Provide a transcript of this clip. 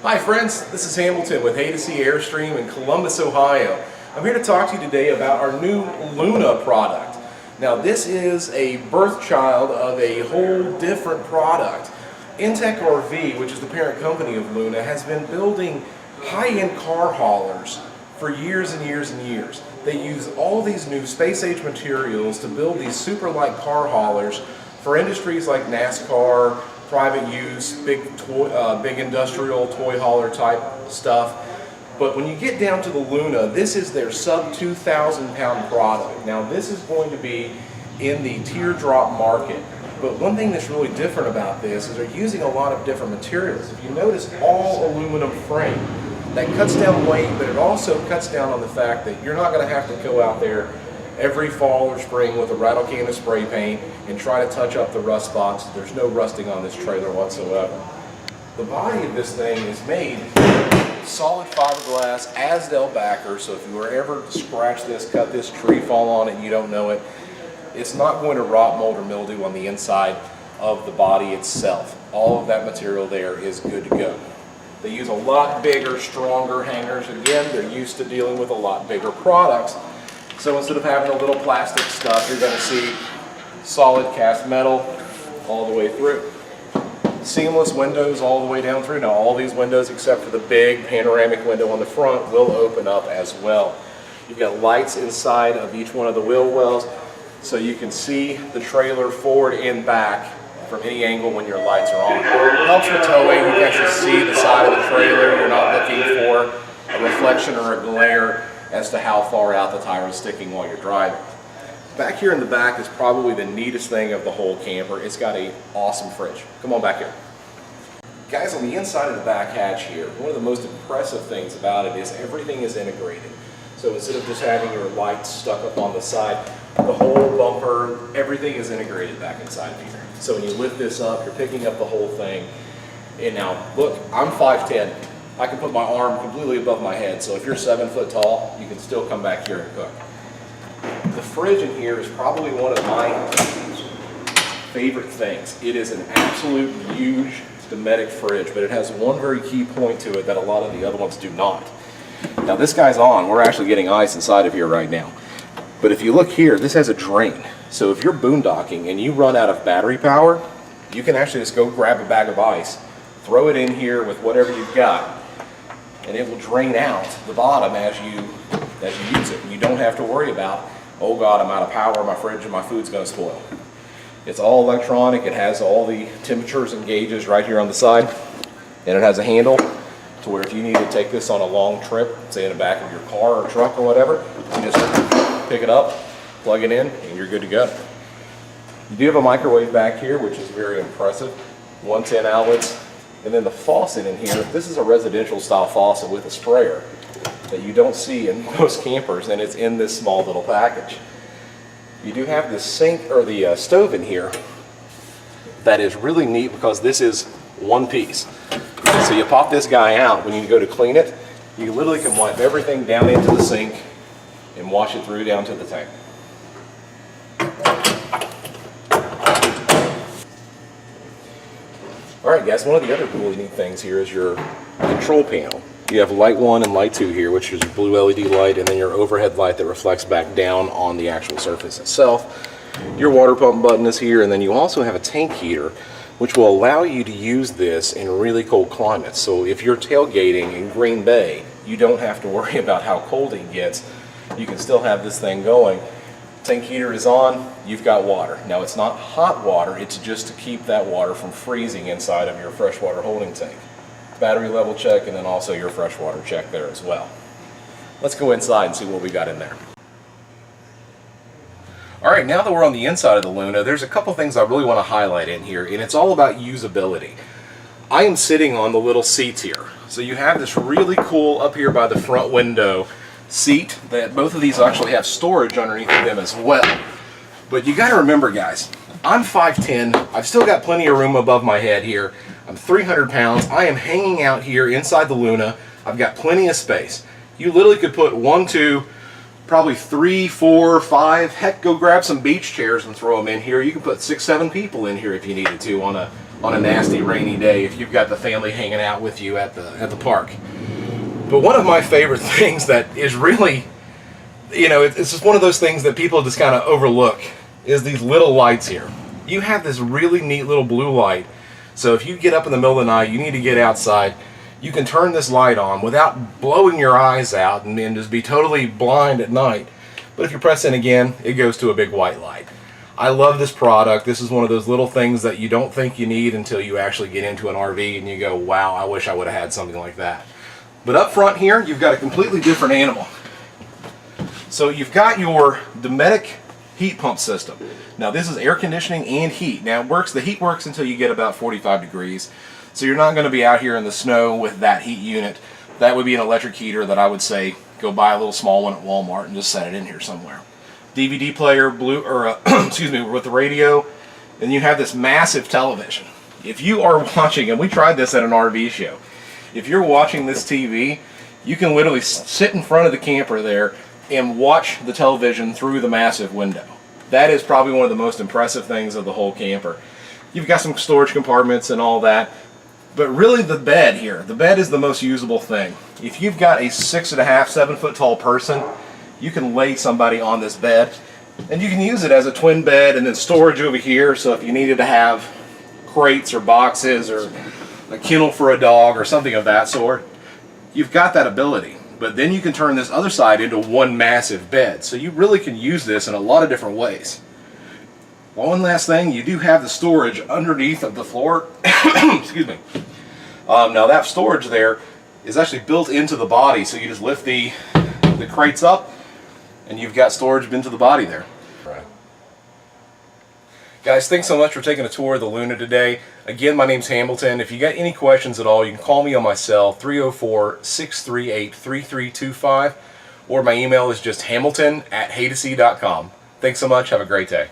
Hi friends, this is Hamilton with Haydocy Airstream in Columbus, Ohio. I'm here to talk to you today about our new Luna product. Now this is a birth child of a whole different product. Intech RV, which is the parent company of Luna, has been building high-end car haulers for years and years and years. They use all these new space-age materials to build these super light car haulers for industries like NASCAR, private use, big industrial toy hauler type stuff. But when you get down to the Luna, this is their sub 2,000 pound product. Now this is going to be in the teardrop market. But one thing that's really different about this is they're using a lot of different materials. If you notice, all aluminum frame. That cuts down weight, but it also cuts down on the fact that you're not going to have to go out there every fall or spring with a rattle can of spray paint and try to touch up the rust spots. There's no rusting on this trailer whatsoever. The body of this thing is made solid fiberglass Asdel backer, so if you were ever to scratch this, cut this tree, fall on it, and you don't know it, it's not going to rot, mold, or mildew on the inside of the body itself. All of that material there is good to go. They use a lot bigger, stronger hangers. Again, they're used to dealing with a lot bigger products. So instead of having a little plastic stuff, you're going to see solid cast metal all the way through. Seamless windows all the way down through. Now all these windows, except for the big panoramic window on the front, will open up as well. You've got lights inside of each one of the wheel wells, so you can see the trailer forward and back from any angle when your lights are on. It helps with towing. You can actually see the side of the trailer. You're not looking for a reflection or a glare as to how far out the tire is sticking while you're driving. Back here in the back is probably the neatest thing of the whole camper. It's got an awesome fridge. Come on back here. Guys, on the inside of the back hatch here, one of the most impressive things about it is everything is integrated. So instead of just having your lights stuck up on the side, the whole bumper, everything is integrated back inside of here. So when you lift this up, you're picking up the whole thing. And now, look, I'm 5'10". I can put my arm completely above my head, so if you're 7 foot tall, you can still come back here and cook. The fridge in here is probably one of my favorite things. It is an absolute huge Dometic fridge, but it has one very key point to it that a lot of the other ones do not. Now this guy's on, we're actually getting ice inside of here right now. But if you look here, this has a drain. So if you're boondocking and you run out of battery power, you can actually just go grab a bag of ice, throw it in here with whatever you've got, and it will drain out the bottom as you use it. And you don't have to worry about, oh God, I'm out of power, my fridge and my food's going to spoil. It's all electronic. It has all the temperatures and gauges right here on the side, and it has a handle to where if you need to take this on a long trip, say in the back of your car or truck or whatever, you just pick it up, plug it in, and you're good to go. You do have a microwave back here, which is very impressive. 110 outlets. And then the faucet in here, this is a residential style faucet with a sprayer that you don't see in most campers, and it's in this small little package. You do have the sink or the stove in here that is really neat because this is one piece. So you pop this guy out when you go to clean it, you literally can wipe everything down into the sink and wash it through down to the tank. Alright guys, one of the other really neat things here is your control panel. You have light 1 and light 2 here, which is your blue LED light, and then your overhead light that reflects back down on the actual surface itself. Your water pump button is here, and then you also have a tank heater, which will allow you to use this in really cold climates. So if you're tailgating in Green Bay, you don't have to worry about how cold it gets. You can still have this thing going. Tank heater is on, you've got water. Now it's not hot water, it's just to keep that water from freezing inside of your freshwater holding tank. Battery level check, and then also your freshwater check there as well. Let's go inside and see what we got in there. Alright, now that we're on the inside of the Luna, there's a couple things I really want to highlight in here, and it's all about usability. I am sitting on the little seats here. So you have this really cool, up here by the front window, seat that both of these actually have storage underneath of them as well. But you got to remember guys, I'm 5'10", I've still got plenty of room above my head here. I'm 300 pounds, I am hanging out here inside the Luna, I've got plenty of space. You literally could put 1, 2, probably 3, 4, 5, heck, go grab some beach chairs and throw them in here. You can put 6, 7 people in here if you needed to on a on a nasty rainy day if you've got the family hanging out with you at the park. But one of my favorite things that is really, you know, it's just one of those things that people just kind of overlook is these little lights here. You have this really neat little blue light. So if you get up in the middle of the night, you need to get outside, you can turn this light on without blowing your eyes out and then just be totally blind at night. But if you press in again, it goes to a big white light. I love this product. This is one of those little things that you don't think you need until you actually get into an RV and you go, wow, I wish I would have had something like that. But up front here, you've got a completely different animal. So you've got your Dometic heat pump system. Now this is air conditioning and heat. Now the heat works until you get about 45 degrees. So you're not going to be out here in the snow with that heat unit. That would be an electric heater that I would say go buy a little small one at Walmart and just set it in here somewhere. DVD player, excuse me, with the radio, and you have this massive television. If you are watching, and we tried this at an RV show, if you're watching this TV, you can literally sit in front of the camper there and watch the television through the massive window. That is probably one of the most impressive things of the whole camper. You've got some storage compartments and all that, but really the bed here, the bed is the most usable thing. If you've got a 6.5, 7 foot tall person, you can lay somebody on this bed, and you can use it as a twin bed and then storage over here, so if you needed to have crates or boxes or a kennel for a dog or something of that sort, you've got that ability. But then you can turn this other side into one massive bed, so you really can use this in a lot of different ways. One last thing, you do have the storage underneath of the floor. Excuse me. Now that storage there is actually built into the body, so you just lift the crates up and you've got storage into the body there. Right. Guys, thanks so much for taking a tour of the Luna today. Again, my name's Hamilton. If you got any questions at all, you can call me on my cell, 304-638-3325, or my email is just hamilton@haydocy.com. Thanks so much. Have a great day.